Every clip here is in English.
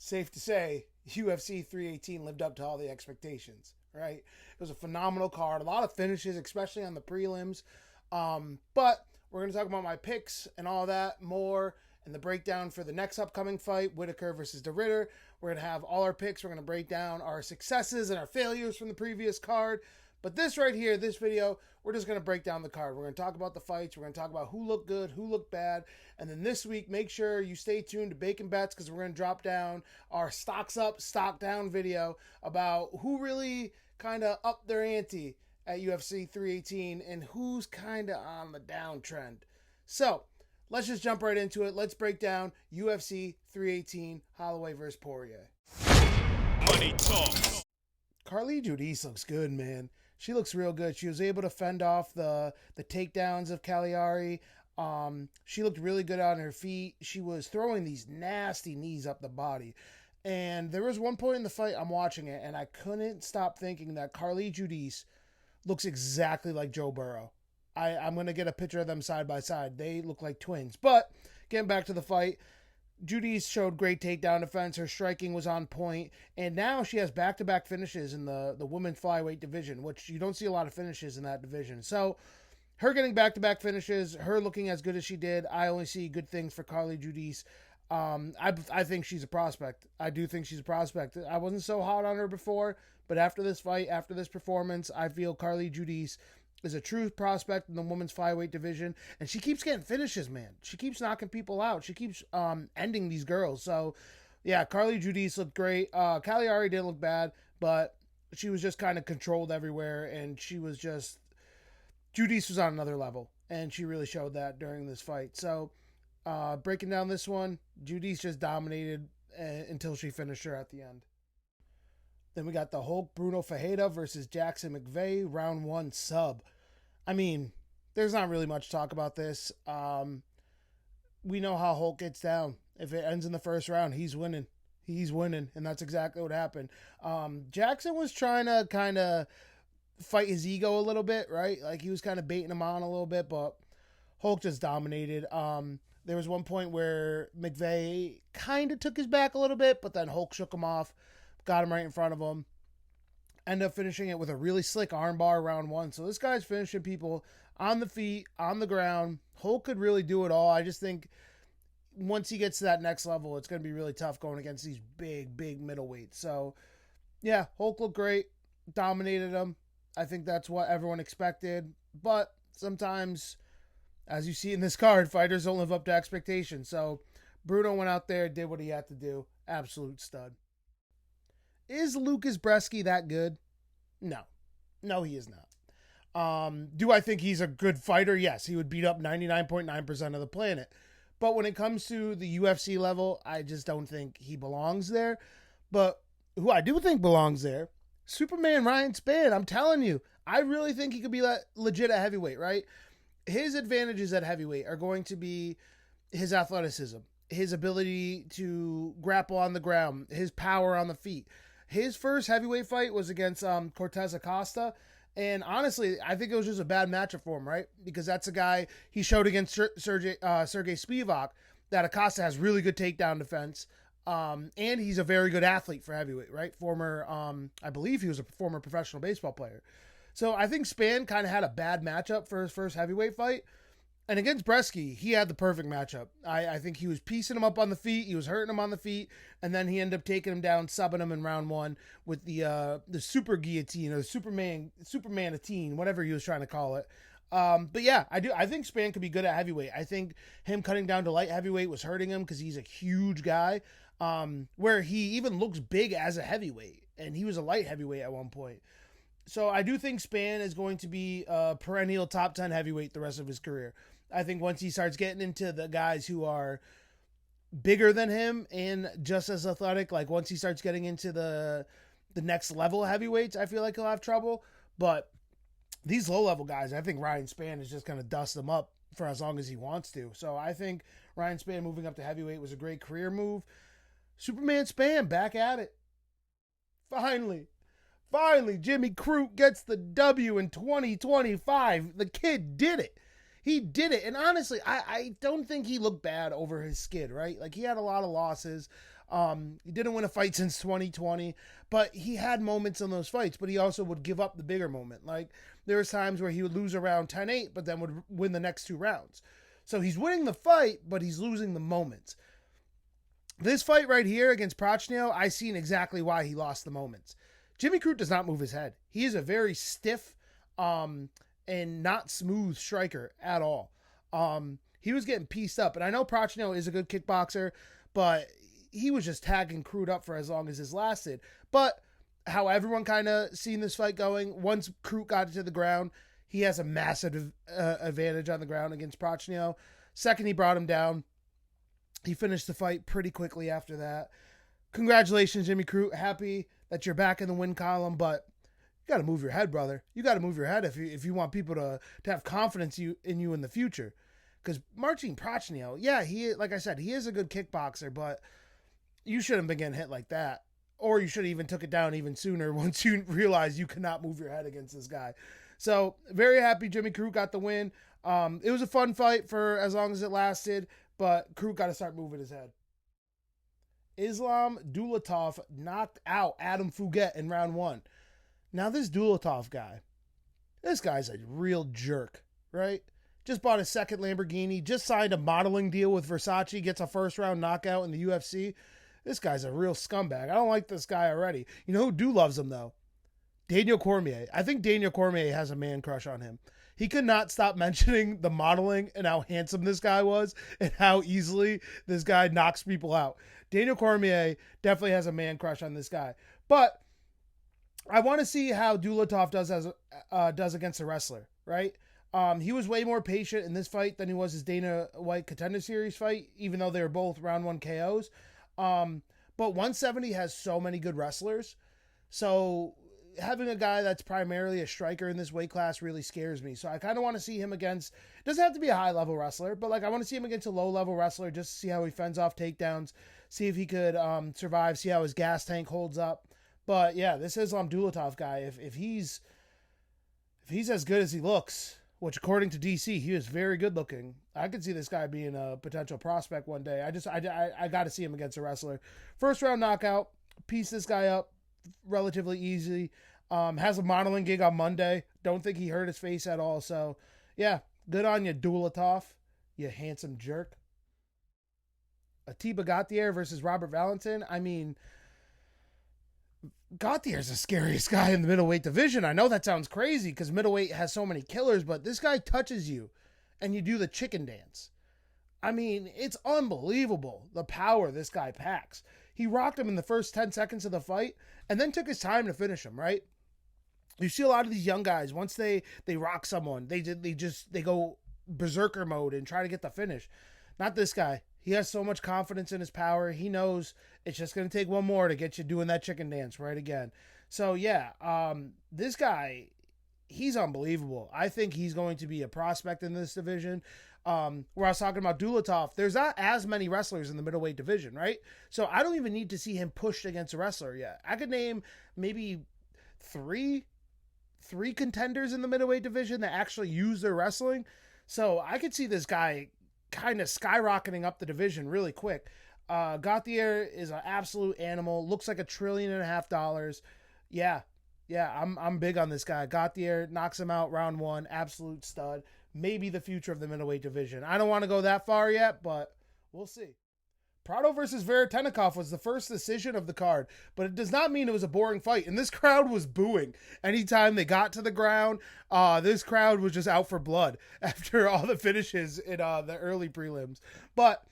safe to say UFC 318 lived up to all the expectations, right? It was a phenomenal card, a lot of finishes, especially on the prelims. But we're going to talk about my picks and all that more, and the breakdown for the next upcoming fight, Whitaker versus De Ridder. We're going to have all our picks. We're going to break down our successes and our failures from the previous card. But this right here, this video, we're just going to break down the card. We're going to talk about the fights. We're going to talk about who looked good, who looked bad. And then this week, make sure you stay tuned to Bacon Bets, because we're going to drop down our stocks up, stock down video about who really kind of upped their ante at UFC 318 and who's kind of on the downtrend. So let's just jump right into it. Let's break down UFC 318, Holloway versus Poirier. Money talk. Carly Judis looks good, man. She looks real good. She was able to fend off the takedowns of Caliari. She looked really good on her feet. She was throwing these nasty knees up the body. And there was one point in the fight, I'm watching it, and I couldn't stop thinking that Carly Judis looks exactly like Joe Burrow. I'm going to get a picture of them side by side. They look like twins. But getting back to the fight, Judis showed great takedown defense. Her striking was on point. And now she has back-to-back finishes in the women's flyweight division, which you don't see a lot of finishes in that division. So her getting back-to-back finishes, her looking as good as she did, I only see good things for Carly Judis. I think she's a prospect. I do think she's a prospect. I wasn't so hot on her before, but after this fight, after this performance, I feel Carly Judis is a true prospect in the women's flyweight division, and she keeps getting finishes, man. She keeps knocking people out. She keeps ending these girls. So, yeah, Carly Judis looked great. Caliari didn't look bad, but she was just kind of controlled everywhere, and she was just... Judis was on another level, and she really showed that during this fight. So, breaking down this one, Judis just dominated until she finished her at the end. Then we got the Hulk Bruno Fajeda versus Jackson McVey, round 1 sub. I mean, there's not really much talk about this. We know how Hulk gets down. If it ends in the first round, he's winning. He's winning, and that's exactly what happened. Jackson was trying to kind of fight his ego a little bit, right? Like, he was kind of baiting him on a little bit, but Hulk just dominated. There was one point where McVey kind of took his back a little bit, but then Hulk shook him off. Got him right in front of him. Ended up finishing it with a really slick armbar round 1. So this guy's finishing people on the feet, on the ground. Hulk could really do it all. I just think once he gets to that next level, it's going to be really tough going against these big middleweights. So, yeah, Hulk looked great. Dominated him. I think that's what everyone expected. But sometimes, as you see in this card, fighters don't live up to expectations. So Bruno went out there, did what he had to do. Absolute stud. Is Lucas Bresky that good? No, he is not. Do I think he's a good fighter? Yes, he would beat up 99.9% of the planet. But when it comes to the UFC level, I just don't think he belongs there. But who I do think belongs there, Superman Ryan Spann. I'm telling you, I really think he could be legit at heavyweight, right? His advantages at heavyweight are going to be his athleticism, his ability to grapple on the ground, his power on the feet. His first heavyweight fight was against Cortez Acosta, and honestly, I think it was just a bad matchup for him, right? Because that's a guy he showed against Sergey Spivak that Acosta has really good takedown defense, and he's a very good athlete for heavyweight, right? I believe he was a former professional baseball player. So I think Spann kind of had a bad matchup for his first heavyweight fight. And against Bresky, he had the perfect matchup. I think he was piecing him up on the feet. He was hurting him on the feet. And then he ended up taking him down, subbing him in round 1 with the super guillotine or Superman-atine, whatever he was trying to call it. But yeah, I think Spann could be good at heavyweight. I think him cutting down to light heavyweight was hurting him because he's a huge guy, where he even looks big as a heavyweight. And he was a light heavyweight at one point. So I do think Spann is going to be a perennial top 10 heavyweight the rest of his career. I think once he starts getting into the guys who are bigger than him and just as athletic, like once he starts getting into the next level heavyweights, I feel like he'll have trouble. But these low-level guys, I think Ryan Spann is just going to dust them up for as long as he wants to. So I think Ryan Spann moving up to heavyweight was a great career move. Superman Spann back at it. Finally, Jimmy Kroo gets the W in 2025. The kid did it. He did it. And honestly, I don't think he looked bad over his skid, right? Like, he had a lot of losses. He didn't win a fight since 2020, but he had moments in those fights, but he also would give up the bigger moment. Like, there was times where he would lose around 10-8, but then would win the next 2 rounds. So he's winning the fight, but he's losing the moments. This fight right here against Prochno, I seen exactly why he lost the moments. Jimmy Kroo does not move his head. He is a very stiff and not smooth striker at all. He was getting pieced up, and I know Prochno is a good kickboxer, but he was just tagging Kroo up for as long as this lasted. But how everyone kind of seen this fight going, once Kroo got to the ground, he has a massive advantage on the ground against Prochno. Second, he brought him down. He finished the fight pretty quickly after that. Congratulations, Jimmy Kroo. Happy that you're back in the win column, but you got to move your head, brother. You got to move your head if you want people to have confidence in you in the future. Because Marcin Prochno, yeah, like I said, he is a good kickboxer, but you shouldn't be getting hit like that. Or you should have even took it down even sooner once you realize you cannot move your head against this guy. So, very happy Jimmy Kroo got the win. It was a fun fight for as long as it lasted, but Kroo got to start moving his head. Islam Dulatto knocked out Adam Fugette in round 1. Now, this Dulatto guy, this guy's a real jerk, right? Just bought his second Lamborghini, just signed a modeling deal with Versace, gets a first-round knockout in the UFC. This guy's a real scumbag. I don't like this guy already. You know who loves him, though? Daniel Cormier. I think Daniel Cormier has a man crush on him. He could not stop mentioning the modeling and how handsome this guy was and how easily this guy knocks people out. Daniel Cormier definitely has a man crush on this guy. But I want to see how Dulatto does against a wrestler, right? He was way more patient in this fight than he was his Dana White Contender Series fight, even though they were both round 1 KOs. But 170 has so many good wrestlers. So having a guy that's primarily a striker in this weight class really scares me. So I kind of want to see him against, doesn't have to be a high level wrestler, but like I want to see him against a low level wrestler just to see how he fends off takedowns, see if he could survive, see how his gas tank holds up. But yeah, this Islam Dulatto guy, if he's as good as he looks, which according to DC, he is very good looking. I could see this guy being a potential prospect one day. I got to see him against a wrestler. First round knockout, piece this guy up relatively easy. Has a modeling gig on Monday. Don't think he hurt his face at all. So yeah, good on you, Dulatto, you handsome jerk. Atiba Gothier versus Robert Valentin. I mean, Gothier's the scariest guy in the middleweight division. I know that sounds crazy because middleweight has so many killers, but this guy touches you and you do the chicken dance. I mean, it's unbelievable the power this guy packs. He rocked him in the first 10 seconds of the fight and then took his time to finish him, right? You see a lot of these young guys, once they rock someone, they go berserker mode and try to get the finish. Not this guy. He has so much confidence in his power. He knows it's just going to take one more to get you doing that chicken dance right again. So, yeah, this guy, he's unbelievable. I think he's going to be a prospect in this division. Where I was talking about Dulatto, there's not as many wrestlers in the middleweight division, right? So I don't even need to see him pushed against a wrestler yet. I could name maybe three contenders in the middleweight division that actually use their wrestling. So I could see this guy kind of skyrocketing up the division really quick. Gothier is an absolute animal. Looks like $1.5 trillion. Yeah, I'm big on this guy. Gothier knocks him out round 1. Absolute stud. Maybe the future of the middleweight division. I don't want to go that far yet, but we'll see. Praau versus Veritenov was the first decision of the card, but it does not mean it was a boring fight. And this crowd was booing anytime they got to the ground. This crowd was just out for blood after all the finishes in the early prelims. But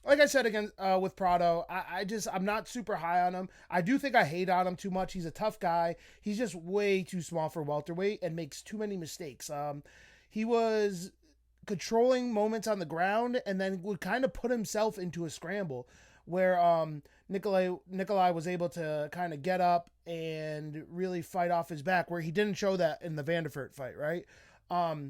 like I said again with Praau, I'm not super high on him. I do think I hate on him too much. He's a tough guy. He's just way too small for welterweight and makes too many mistakes. He was controlling moments on the ground and then would kind of put himself into a scramble where Nikolai was able to kind of get up and really fight off his back, where he didn't show that in the Vanderfurt fight, right?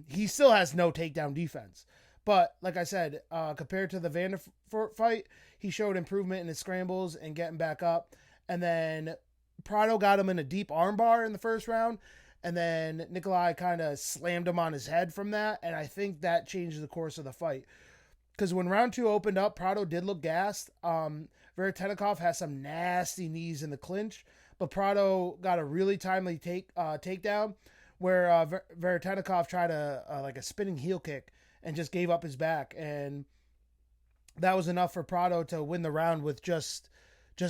He still has no takedown defense. But like I said, compared to the Vanderfurt fight, he showed improvement in his scrambles and getting back up. And then Praau got him in a deep armbar in the first round. And then Nikolai kind of slammed him on his head from that. And I think that changed the course of the fight. Because when round 2 opened up, Praau did look gassed. Veritenov has some nasty knees in the clinch, but Praau got a really timely takedown where Veritenov tried like a spinning heel kick and just gave up his back, and that was enough for Praau to win the round with just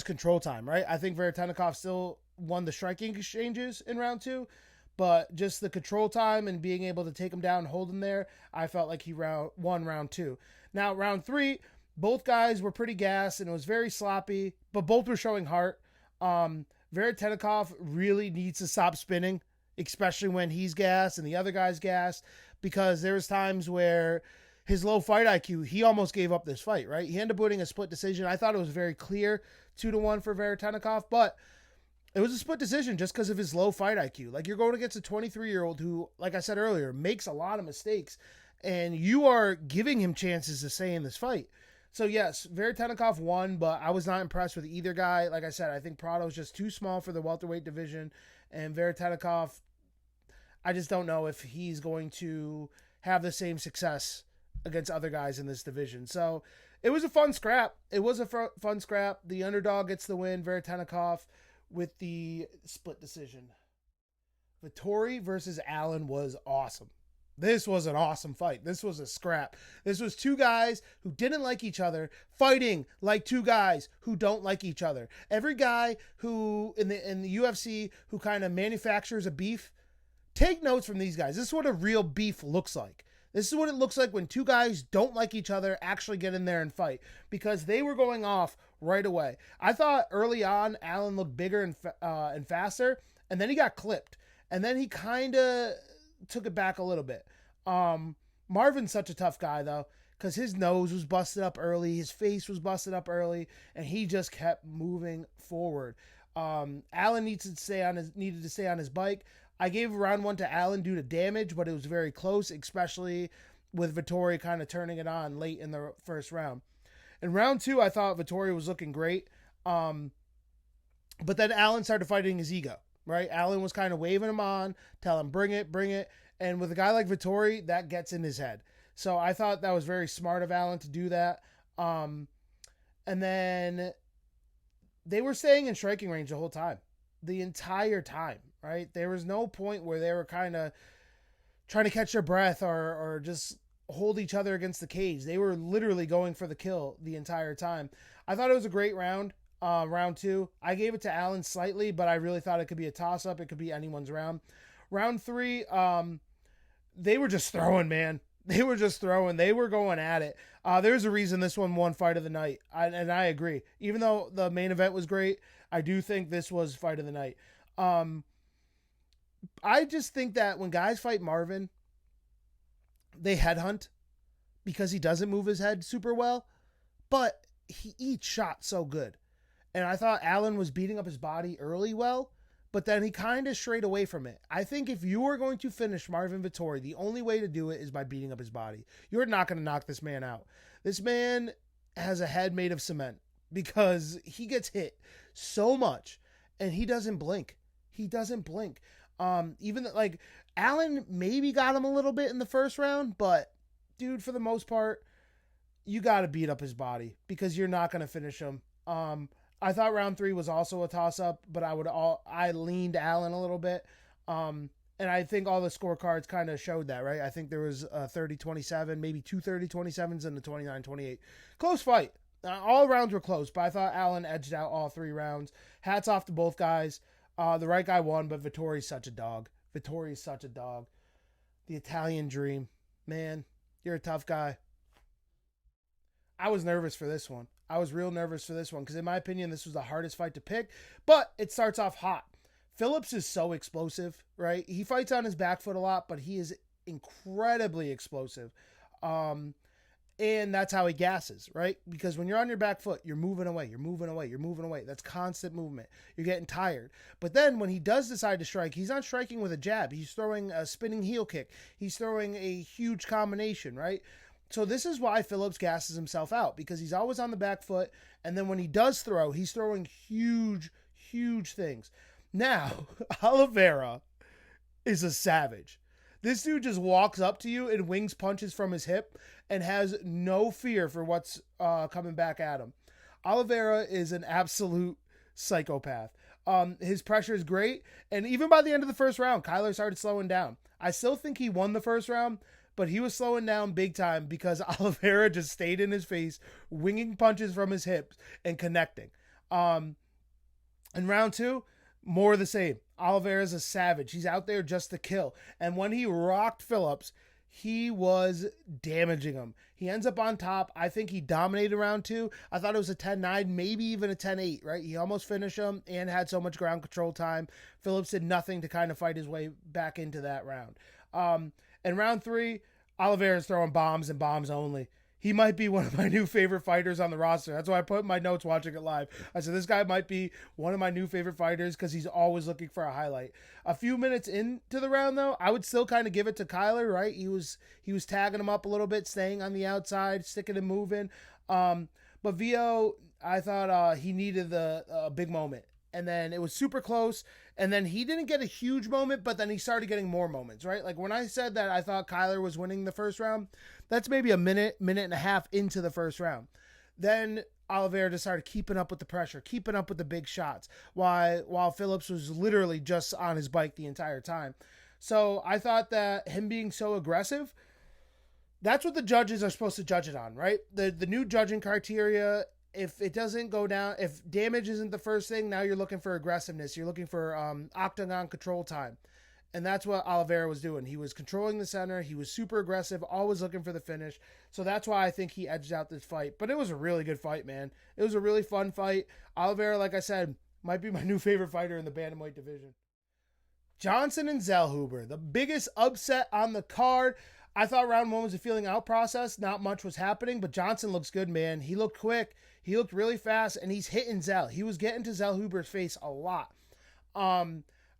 control time, right? I think Veritenov still won the striking exchanges in round 2, but just the control time and being able to take him down, hold him there, I felt like he won round 2. Now, round 3, both guys were pretty gassed, and it was very sloppy, but both were showing heart. Veritenov really needs to stop spinning, especially when he's gassed and the other guy's gassed, because there was times where his low fight IQ, he almost gave up this fight, right? He ended up winning a split decision. I thought it was very clear, 2-1 for Veritenov, but it was a split decision just because of his low fight IQ. Like, you're going against a 23-year-old who, like I said earlier, makes a lot of mistakes, and you are giving him chances to stay in this fight. So, yes, Veritenov won, but I was not impressed with either guy. Like I said, I think Praau is just too small for the welterweight division, and Veritenov, I just don't know if he's going to have the same success against other guys in this division. So, it was a fun scrap. Fun scrap. The underdog gets the win, Veritenov, with the split decision. Vtori versus Allen was awesome. This was an awesome fight. This was a scrap. This was two guys who didn't like each other fighting like two guys who don't like each other. Every guy who in the UFC who kind of manufactures a beef, take notes from these guys. This is what a real beef looks like. This is what it looks like when two guys don't like each other actually get in there and fight, because they were going off right away. I thought early on Allen looked bigger and faster, and then he got clipped, and then he kind of took it back a little bit. Marvin's such a tough guy though, because his nose was busted up early, his face was busted up early, and he just kept moving forward. Allen needed to stay on his bike. I gave round 1 to Allen due to damage, but it was very close, especially with Vtori kind of turning it on late in the first round. In round 2, I thought Vtori was looking great. But then Allen started fighting his ego, right? Allen was kind of waving him on, telling him, bring it. And with a guy like Vtori, that gets in his head. So I thought that was very smart of Allen to do that. And then they were staying in striking range the whole time. The entire time, right? There was no point where they were kind of trying to catch their breath or just hold each other against the cage. They were literally going for the kill the entire time. I thought it was a great round, round 2. I gave it to Allen slightly, but I really thought it could be a toss-up. It could be anyone's round. Round 3, they were just throwing, man. They were just throwing. They were going at it. There's a reason this one won fight of the night, and I agree. Even though the main event was great, I do think this was fight of the night. I just think that when guys fight Marvin, they headhunt because he doesn't move his head super well, but he eats shots so good. And I thought Allen was beating up his body early well, but then he kind of strayed away from it. I think if you are going to finish Marvin Vettori, the only way to do it is by beating up his body. You're not going to knock this man out. This man has a head made of cement because he gets hit so much and he doesn't blink. Even like Allen maybe got him a little bit in the first round, but dude, for the most part, you got to beat up his body because you're not going to finish him. I thought round 3 was also a toss-up, but I leaned Allen a little bit. And I think all the scorecards kind of showed that, right? I think there was a 30-27, maybe 2 30-27s and a 29-28. Close fight. All rounds were close, but I thought Allen edged out all 3 rounds. Hats off to both guys. The right guy won, but Vettori's such a dog. The Italian dream. Man, you're a tough guy. I was nervous for this one. I was real nervous for this one because in my opinion, this was the hardest fight to pick, but it starts off hot. Phillips is so explosive, right? He fights on his back foot a lot, but he is incredibly explosive. And that's how he gasses, right? Because when you're on your back foot, you're moving away. That's constant movement. You're getting tired. But then when he does decide to strike, he's not striking with a jab. He's throwing a spinning heel kick. He's throwing a huge combination, right? So this is why Phillips gasses himself out, because he's always on the back foot. And then when he does throw, he's throwing huge things. Now, Oliveira is a savage. This dude just walks up to you and wings punches from his hip and has no fear for what's coming back at him. Oliveira is an absolute psychopath. His pressure is great. And even by the end of the first round, Kyler started slowing down. I still think he won the first round, but he was slowing down big time because Oliveira just stayed in his face, winging punches from his hips and connecting. In round 2, more of the same. Oliveira's a savage. He's out there just to kill. And when he rocked Phillips, he was damaging him. He ends up on top. I think he dominated round 2. I thought it was a 10-9, maybe even a 10-8, right? He almost finished him and had so much ground control time. Phillips did nothing to kind of fight his way back into that round. In round 3, Oliveira's throwing bombs and bombs only. He might be one of my new favorite fighters on the roster. That's why I put in my notes watching it live. I said, this guy might be one of my new favorite fighters because he's always looking for a highlight. A few minutes into the round, though, I would still kind of give it to Kyler, right? He was tagging him up a little bit, staying on the outside, sticking and moving. But Vio, I thought he needed the big moment. And then it was super close. And then he didn't get a huge moment, but then he started getting more moments, right? Like when I said that I thought Kyler was winning the first round, that's maybe a minute and a half into the first round. Then Oliveira just started keeping up with the pressure, keeping up with the big shots, while Phillips was literally just on his bike the entire time. So I thought that him being so aggressive, that's what the judges are supposed to judge it on, right? The new judging criteria, if it doesn't go down, if damage isn't the first thing, now you're looking for aggressiveness. You're looking for octagon control time. And that's what Oliveira was doing. He was controlling the center. He was super aggressive, always looking for the finish. So that's why I think he edged out this fight. But it was a really good fight, man. It was a really fun fight. Oliveira, like I said, might be my new favorite fighter in the bantamweight division. Johnson and Zellhuber, the biggest upset on the card. I thought round 1 was a feeling out process. Not much was happening, but Johnson looks good, man. He looked quick. He looked really fast, and he's hitting Zell. He was getting to Zellhuber's face a lot.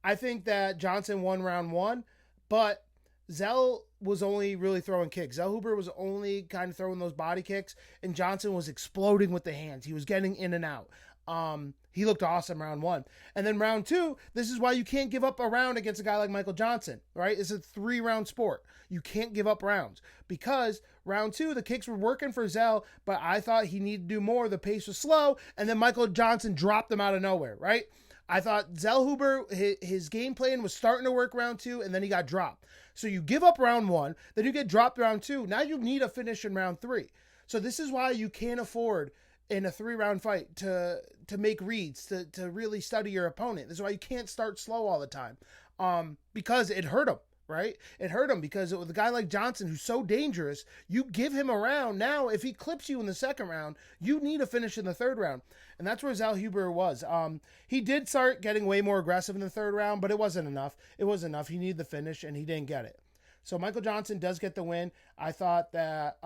I think that Johnson won round 1, but Zell was only really throwing kicks. Zellhuber was only kind of throwing those body kicks, and Johnson was exploding with the hands. He was getting in and out. He looked awesome round 1. And then round 2, this is why you can't give up a round against a guy like Michael Johnson, right? It's a 3-round sport. You can't give up rounds because round 2, the kicks were working for Zell, but I thought he needed to do more. The pace was slow, and then Michael Johnson dropped them out of nowhere, right? I thought Zellhuber, his game plan was starting to work round 2, and then he got dropped. So you give up round 1, then you get dropped round 2. Now you need a finish in round 3. So this is why you can't afford in a 3-round fight to make reads, to really study your opponent. This is why you can't start slow all the time, because it hurt him, right? It hurt him because with a guy like Johnson, who's so dangerous, you give him a round. Now, if he clips you in the 2nd round, you need a finish in the 3rd round. And that's where Zellhuber was. He did start getting way more aggressive in the 3rd round, but it wasn't enough. It wasn't enough. He needed the finish, and he didn't get it. So Michael Johnson does get the win. I thought that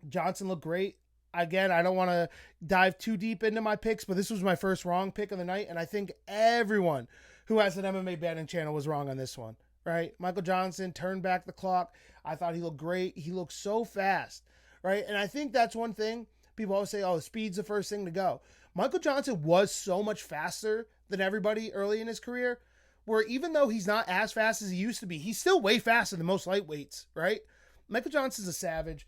Johnson looked great. Again, I don't want to dive too deep into my picks, but this was my first wrong pick of the night, and I think everyone who has an MMA betting channel was wrong on this one, right? Michael Johnson turned back the clock. I thought he looked great. He looked so fast, right? And I think that's one thing. People always say, oh, speed's the first thing to go. Michael Johnson was so much faster than everybody early in his career, where even though he's not as fast as he used to be, he's still way faster than most lightweights, right? Michael Johnson's a savage.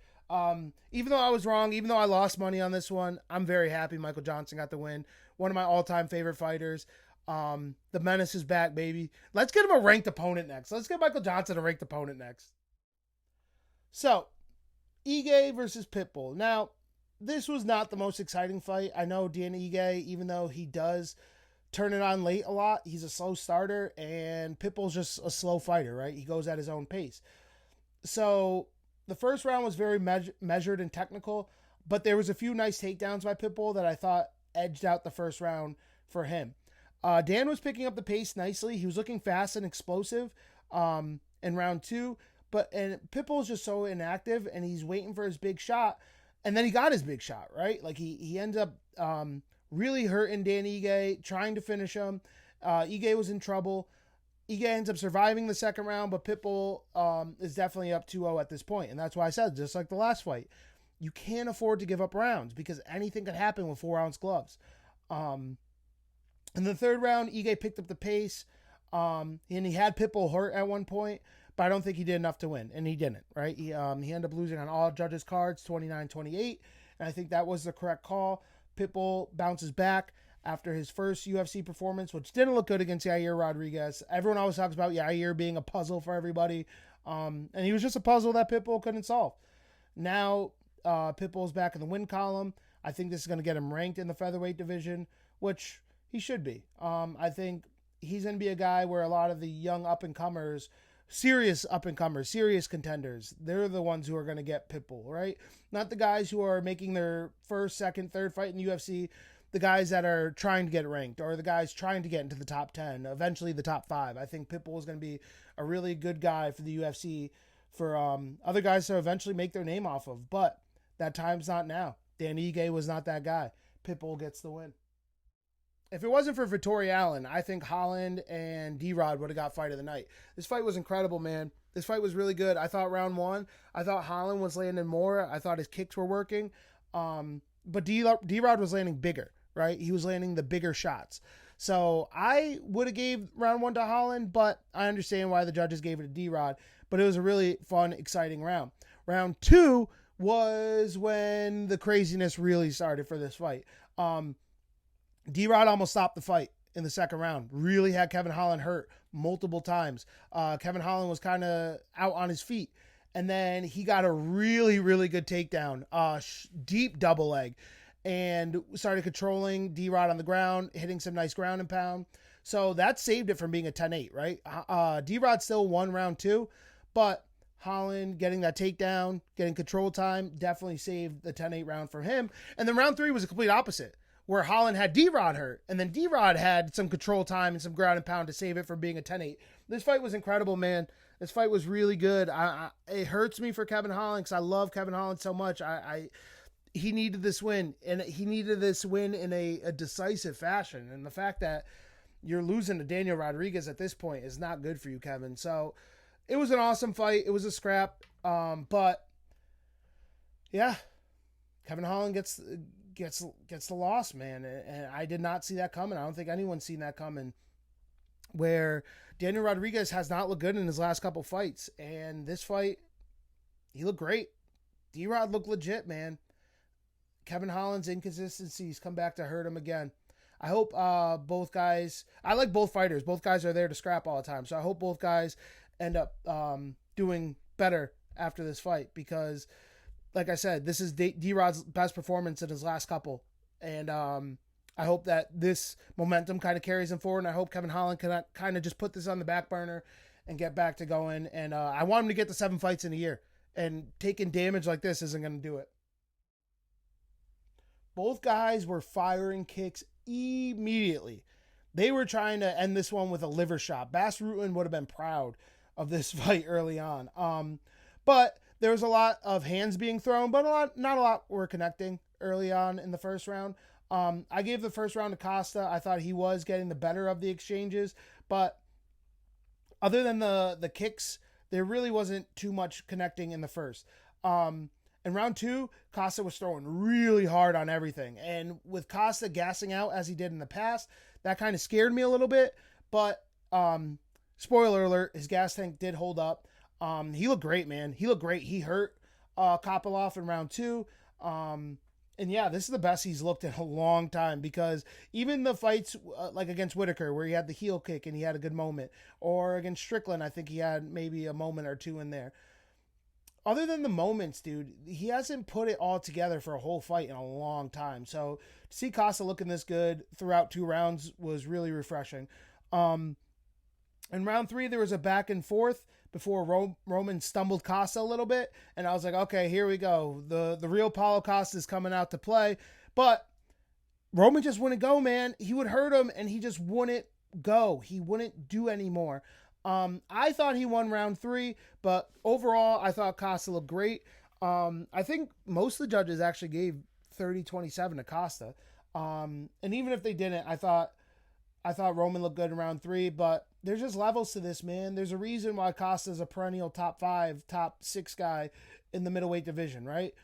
Even though I was wrong, even though I lost money on this one, I'm very happy Michael Johnson got the win. One of my all-time favorite fighters. The menace is back, baby. Let's get him a ranked opponent next. Let's get Michael Johnson a ranked opponent next. So, Ige versus Pitbull. Now, this was not the most exciting fight. I know Dan Ige, even though he does turn it on late a lot, he's a slow starter, and Pitbull's just a slow fighter, right? He goes at his own pace. So the first round was very measured and technical, but there was a few nice takedowns by Pitbull that I thought edged out the first round for him. Dan was picking up the pace nicely. He was looking fast and explosive in round 2, and Pitbull's just so inactive, and he's waiting for his big shot, and then he got his big shot, right? Like he ends up really hurting Dan Ige, trying to finish him. Ige was in trouble. Ige ends up surviving the 2nd round, but Pitbull is definitely up 2-0 at this point. And that's why I said, just like the last fight, you can't afford to give up rounds because anything could happen with 4-ounce gloves. In the 3rd round, Ige picked up the pace, and he had Pitbull hurt at one point, but I don't think he did enough to win, and he didn't, right? He ended up losing on all judges' cards, 29-28, and I think that was the correct call. Pitbull bounces back after his first UFC performance, which didn't look good against Yair Rodriguez. Everyone always talks about Yair being a puzzle for everybody, and he was just a puzzle that Pitbull couldn't solve. Now, Pitbull's back in the win column. I think this is going to get him ranked in the featherweight division, which he should be. I think he's going to be a guy where a lot of the young up-and-comers, serious up-and-comers, serious contenders, they're the ones who are going to get Pitbull, right? Not the guys who are making their first, second, third fight in the UFC, the guys that are trying to get ranked, or the guys trying to get into the top 10, eventually the top 5. I think Pitbull is going to be a really good guy for the UFC, for other guys to eventually make their name off of. But that time's not now. Dan Ige was not that guy. Pitbull gets the win. If it wasn't for Vtori Allen, I think Holland and D-Rod would have got fight of the night. This fight was incredible, man. This fight was really good. I thought round 1, I thought Holland was landing more. I thought his kicks were working. But D-Rod was landing bigger, right? He was landing the bigger shots. So I would have gave round 1 to Holland, but I understand why the judges gave it to D-Rod. But it was a really fun, exciting round. Round 2 was when the craziness really started for this fight. D-Rod almost stopped the fight in the second round. Really had Kevin Holland hurt multiple times. Kevin Holland was kind of out on his feet. And then he got a really, really good takedown. Deep double leg. And started controlling D-Rod on the ground, hitting some nice ground and pound. So that saved it from being a 10-8, right? D-Rod still won round 2. But Holland getting that takedown, getting control time, definitely saved the 10-8 round for him. And then round 3 was a complete opposite, where Holland had D-Rod hurt, and then D-Rod had some control time and some ground and pound to save it from being a 10-8. This fight was incredible, man. This fight was really good. It hurts me for Kevin Holland because I love Kevin Holland so much. He needed this win, and he needed this win in a decisive fashion. And the fact that you're losing to Daniel Rodriguez at this point is not good for you, Kevin. So it was an awesome fight. It was a scrap. But yeah, Kevin Holland gets the loss, man. And I did not see that coming. I don't think anyone's seen that coming, where Daniel Rodriguez has not looked good in his last couple fights. And this fight, he looked great. D-Rod looked legit, man. Kevin Holland's inconsistencies come back to hurt him again. I hope both guys, I like both fighters. Both guys are there to scrap all the time. So I hope both guys end up doing better after this fight, because like I said, this is D-Rod's best performance in his last couple. And I hope that this momentum kind of carries him forward. And I hope Kevin Holland can kind of just put this on the back burner and get back to going. And I want him to get to 7 fights in a year. And taking damage like this isn't going to do it. Both guys were firing kicks immediately. They were trying to end this one with a liver shot. Bas Rutten would have been proud of this fight early on. But there was a lot of hands being thrown, but not a lot were connecting early on in the first round. I gave the first round to Costa. I thought he was getting the better of the exchanges, but other than the kicks, there really wasn't too much connecting in the first. In round 2, Kasa was throwing really hard on everything. And with Kasa gassing out as he did in the past, that kind of scared me a little bit. But spoiler alert, his gas tank did hold up. He looked great, man. He looked great. He hurt Kopylov in round 2. And yeah, this is the best he's looked in a long time, because even the fights like against Whitaker, where he had the heel kick and he had a good moment, or against Strickland, I think he had maybe a moment or two in there. Other than the moments, dude, he hasn't put it all together for a whole fight in a long time. So to see Kasa looking this good throughout 2 rounds was really refreshing. In round 3, there was a back and forth before Roman stumbled Kasa a little bit. And I was like, okay, here we go. The real Paulo Costa is coming out to play. But Roman just wouldn't go, man. He would hurt him and he just wouldn't go. He wouldn't do anymore. I thought he won round 3, but overall, I thought Costa looked great. I think most of the judges actually gave 30-27 to Costa. And even if they didn't, I thought Roman looked good in round 3, but there's just levels to this, man. There's a reason why Costa is a perennial top 5, top 6 guy in the middleweight division, right?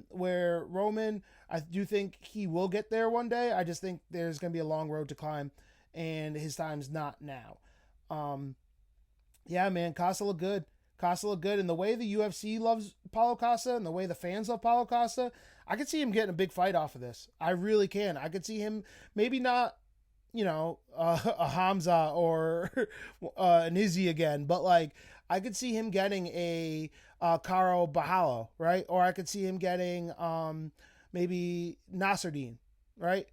Where Roman, I do think he will get there one day. I just think there's going to be a long road to climb, and his time's not now. Yeah, man, Kasa looked good. Costa looked good. And the way the UFC loves Paulo Costa and the way the fans love Paulo Costa, I could see him getting a big fight off of this. I really can. I could see him maybe not, a Hamza or an Izzy again, but like I could see him getting a Caro Bahalo, right? Or I could see him getting maybe Nasruddin, right?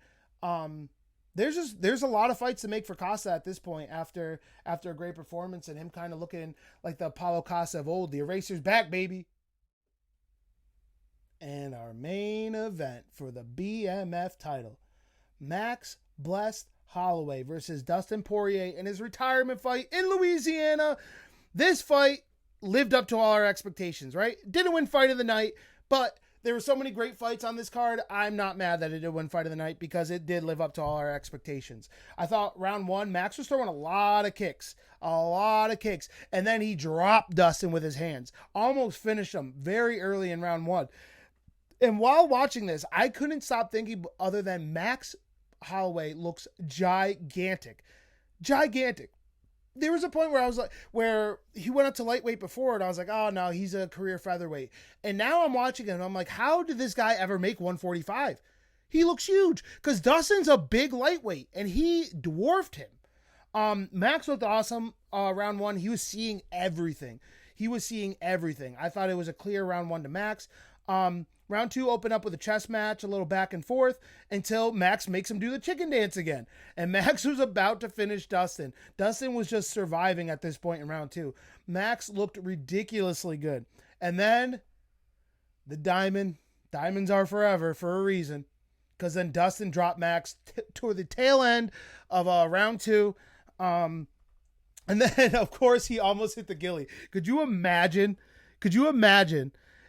There's a lot of fights to make for Kasa at this point after a great performance and him kind of looking like the Paulo Costa of old. The eraser's back, baby. And our main event for the BMF title, Max Blessed Holloway versus Dustin Poirier in his retirement fight in Louisiana. This fight lived up to all our expectations, right? Didn't win fight of the night, but there were so many great fights on this card. I'm not mad that it did win fight of the night because it did live up to all our expectations. I thought round one, Max was throwing a lot of kicks, and then he dropped Dustin with his hands, almost finished him very early in round one. And while watching this, I couldn't stop thinking other than Max Holloway looks gigantic. There was a point where he went up to lightweight before, and I was like, oh no, he's a career featherweight. And now I'm watching him, and I'm like, how did this guy ever make 145? He looks huge, because Dustin's a big lightweight, and he dwarfed him. Max looked awesome round one. He was seeing everything. I thought it was a clear round one to Max. Round two opened up with a chess match, a little back and forth, until Max makes him do the chicken dance again. And Max was about to finish Dustin. Dustin was just surviving at this point in round two. Max looked ridiculously good. And then the diamonds are forever for a reason. Because then Dustin dropped Max toward the tail end of round two. And then, of course, he almost hit the ghillie. Could you imagine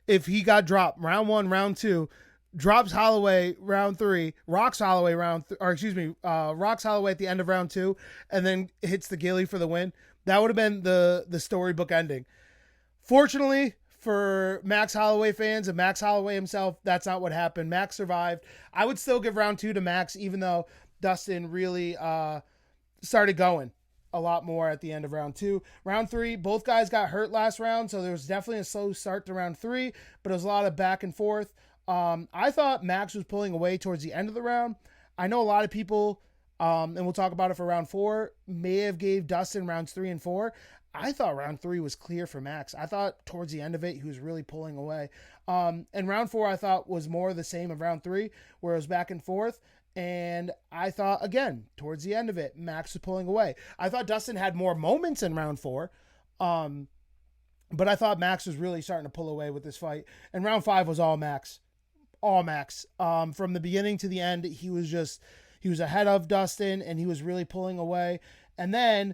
if he got dropped round one, round two, drops Holloway round three, rocks Holloway rocks Holloway at the end of round two, and then hits the ghillie for the win? That would have been the storybook ending. Fortunately for Max Holloway fans and Max Holloway himself, that's not what happened. Max survived. I would still give round two to Max, even though Dustin really started going a lot more at the end of round two. Round three, both guys got hurt last round, so there was definitely a slow start to round three, but it was a lot of back and forth. I thought Max was pulling away towards the end of the round. I know a lot of people, and we'll talk about it for round four, may have gave Dustin rounds 3 and 4. I thought round 3 was clear for Max. I thought towards the end of it, he was really pulling away. And round 4, I thought was more the same of round 3, where it was back and forth. And I thought, again, towards the end of it, Max was pulling away. I thought Dustin had more moments in round 4. But I thought Max was really starting to pull away with this fight. And round 5 was all Max. All Max. From the beginning to the end, he was ahead of Dustin, and he was really pulling away. And then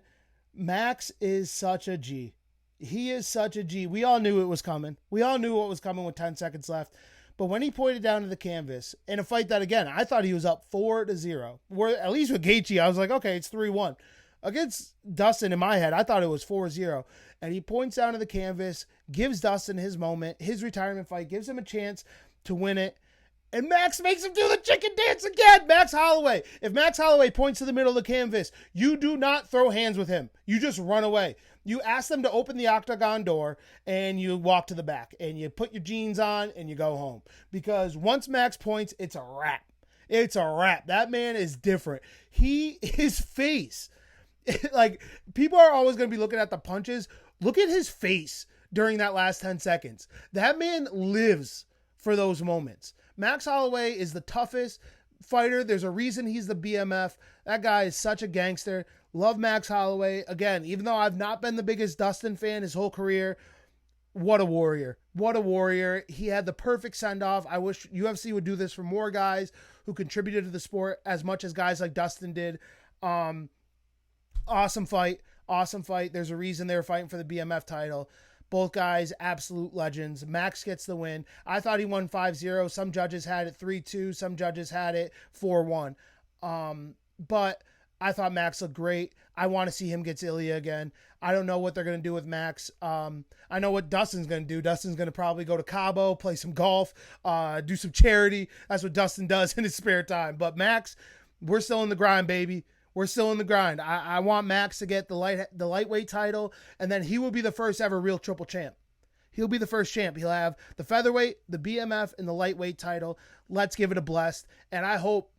Max is such a G. He is such a G. We all knew it was coming. We all knew what was coming with 10 seconds left. But when he pointed down to the canvas in a fight that, again, I thought he was up 4-0. Where at least with Gaethje, I was like, okay, it's 3-1. Against Dustin, in my head, I thought it was 4-0. And he points down to the canvas, gives Dustin his moment, his retirement fight, gives him a chance to win it. And Max makes him do the chicken dance again. Max Holloway. If Max Holloway points to the middle of the canvas, you do not throw hands with him. You just run away. You ask them to open the octagon door and you walk to the back and you put your jeans on and you go home. Because once Max points, it's a wrap. It's a wrap. That man is different. His face, like, people are always going to be looking at the punches. Look at his face during that last 10 seconds. That man lives for those moments. Max Holloway is the toughest fighter. There's a reason he's the BMF. That guy is such a gangster. Love Max Holloway. Again, even though I've not been the biggest Dustin fan his whole career, what a warrior. What a warrior. He had the perfect send-off. I wish UFC would do this for more guys who contributed to the sport as much as guys like Dustin did. Awesome fight. Awesome fight. There's a reason they were fighting for the BMF title. Both guys, absolute legends. Max gets the win. I thought he won 5-0. Some judges had it 3-2. Some judges had it 4-1. But I thought Max looked great. I want to see him get Ilya again. I don't know what they're going to do with Max. I know what Dustin's going to do. Dustin's going to probably go to Cabo, play some golf, do some charity. That's what Dustin does in his spare time. But Max, we're still in the grind, baby. we're still in the grind. I want Max to get the lightweight title, and then he will be the first ever real triple champ. He'll be the first champ. He'll have the featherweight, the BMF, and the lightweight title. Let's give it a blessed. And I hope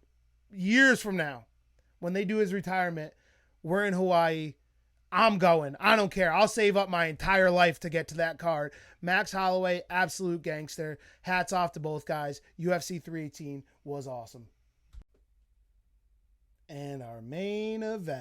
years from now, when they do his retirement, we're in Hawaii. I'm going. I don't care. I'll save up my entire life to get to that card. Max Holloway, absolute gangster. Hats off to both guys. UFC 318 was awesome. And our main event.